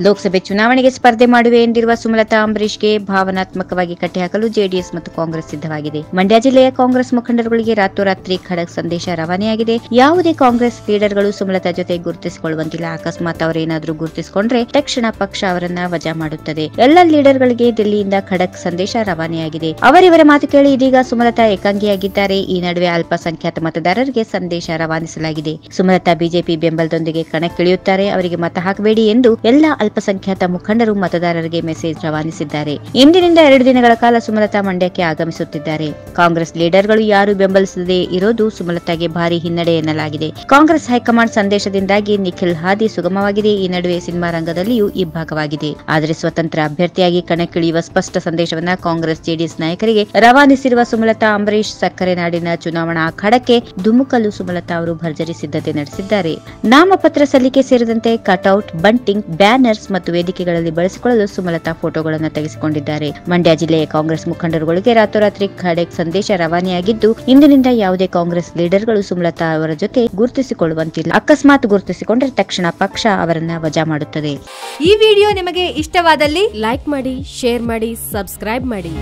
ಲೋಕಸಭೆ ಚುನಾವಣೆಗೆ ಸ್ಪರ್ಧೆ ಮಾಡುವೆ ಎಂದಿರುವ ಸುಮಲತಾ ಅಂಬರೀಶ್ಗೆ ಭಾವನಾತ್ಮಕವಾಗಿ ಕಟ್ಟಿಹಾಕಲು ಜೆಡಿಎಸ್ ಮತ್ತು ಕಾಂಗ್ರೆಸ್ ಸಿದ್ಧವಾಗಿದೆ. ಮಂಡ್ಯ ಜಿಲ್ಲೆಯ ಕಾಂಗ್ರೆಸ್ ಮುಖಂಡರುಗಳಿಗೆ ರಾತ್ರೋರಾತ್ರಿ ಖಡಕ್ ಸಂದೇಶ ರವಾನೆಯಾಗಿದೆ. ಯಾವುದೇ ಕಾಂಗ್ರೆಸ್ ಲೀಡರ್ಗಳು ಸುಮಲತಾ ಜೊತೆ ಗುರುತಿಸಿಕೊಳ್ಳುವಂತಿಲ್ಲ. ಅಕಸ್ಮಾತ್ ಅವರೇನಾದರೂ ಗುರುತಿಸಿಕೊಂಡ್ರೆ ತಕ್ಷಣ ಪಕ್ಷ ಅವರನ್ನ ವಜಾ ಮಾಡುತ್ತದೆ. ಎಲ್ಲ ಲೀಡರ್ಗಳಿಗೆ ದಿಲ್ಲಿಯಿಂದ ಖಡಕ್ ಸಂದೇಶ ರವಾನೆಯಾಗಿದೆ. ಅವರಿವರ ಮಾತು ಕೇಳಿ ಇದೀಗ ಸುಮಲತಾ ಏಕಾಂಗಿಯಾಗಿದ್ದಾರೆ. ಈ ನಡುವೆ ಅಲ್ಪಸಂಖ್ಯಾತ ಮತದಾರರಿಗೆ ಸಂದೇಶ ರವಾನಿಸಲಾಗಿದೆ. ಸುಮಲತಾ ಬಿಜೆಪಿ ಬೆಂಬಲದೊಂದಿಗೆ ಕಣಕ್ಕಿಳಿಯುತ್ತಾರೆ, ಅವರಿಗೆ ಮತ ಹಾಕಬೇಡಿ ಎಂದು ಎಲ್ಲ ಅಲ್ಪಸಂಖ್ಯಾತ ಮುಖಂಡರು ಮತದಾರರಿಗೆ ಮೆಸೇಜ್ ರವಾನಿಸಿದ್ದಾರೆ. ಇಂದಿನಿಂದ 2 ದಿನಗಳ ಕಾಲ ಸುಮಲತಾ ಮಂಡ್ಯಕ್ಕೆ ಆಗಮಿಸುತ್ತಿದ್ದಾರೆ. ಕಾಂಗ್ರೆಸ್ ಲೀಡರ್ಗಳು ಯಾರು ಬೆಂಬಲಿಸದೇ ಇರೋದು ಸುಮಲತಾಗೆ ಭಾರಿ ಹಿನ್ನಡೆ ಎನ್ನಲಾಗಿದೆ. ಕಾಂಗ್ರೆಸ್ ಹೈಕಮಾಂಡ್ ಸಂದೇಶದಿಂದಾಗಿ ನಿಖಿಲ್ ಹಾದಿ ಸುಗಮವಾಗಿದೆ. ಈ ನಡುವೆ ಸಿನಿಮಾ ರಂಗದಲ್ಲಿಯೂ ಇಬ್ಬಾಗವಾಗಿದೆ. ಆದರೆ ಸ್ವತಂತ್ರ ಅಭ್ಯರ್ಥಿಯಾಗಿ ಕಣಕ್ಕಿಳಿಯುವ ಸ್ಪಷ್ಟ ಸಂದೇಶವನ್ನ ಕಾಂಗ್ರೆಸ್ ಜೆಡಿಎಸ್ ನಾಯಕರಿಗೆ ರವಾನಿಸಿರುವ ಸುಮಲತಾ ಅಂಬರೀಶ್ ಸಕ್ಕರೆ ನಾಡಿನ ಚುನಾವಣಾ ಅಖಾಡಕ್ಕೆ ಧುಮುಕಲು ಸುಮಲತಾ ಅವರು ಭರ್ಜರಿ ಸಿದ್ಧತೆ ನಡೆಸಿದ್ದಾರೆ. ನಾಮಪತ್ರ ಸಲ್ಲಿಕೆ ಸೇರಿದಂತೆ ಕಟೌಟ್, ಬಂಟಿಂಗ್, ಬ್ಯಾನರ್ಸ್ ಮತ್ತು ವೇದಿಕೆಗಳಲ್ಲಿ ಬಳಸಿಕೊಳ್ಳಲು ಸುಮಲತಾ ಫೋಟೋಗಳನ್ನು ತೆಗೆಸಿಕೊಂಡಿದ್ದಾರೆ. ಮಂಡ್ಯ ಜಿಲ್ಲೆಯ ಕಾಂಗ್ರೆಸ್ ಮುಖಂಡರುಗಳಿಗೆ ರಾತ್ರೋರಾತ್ರಿ ಖಡಕ್ ಸಂದೇಶ ರವಾನೆಯಾಗಿದ್ದು, ಇಂದಿನಿಂದ ಯಾವುದೇ ಕಾಂಗ್ರೆಸ್ ಲೀಡರ್ಗಳು ಸುಮಲತಾ ಅವರ ಜೊತೆ ಗುರುತಿಸಿಕೊಳ್ಳುವಂತಿಲ್ಲ. ಅಕಸ್ಮಾತ್ ಗುರುತಿಸಿಕೊಂಡರೆ ತಕ್ಷಣ ಪಕ್ಷ ಅವರನ್ನ ವಜಾ ಮಾಡುತ್ತದೆ. ಈ ವಿಡಿಯೋ ನಿಮಗೆ ಇಷ್ಟವಾದಲ್ಲಿ ಲೈಕ್ ಮಾಡಿ, ಶೇರ್ ಮಾಡಿ, ಸಬ್ಸ್ಕ್ರೈಬ್ ಮಾಡಿ.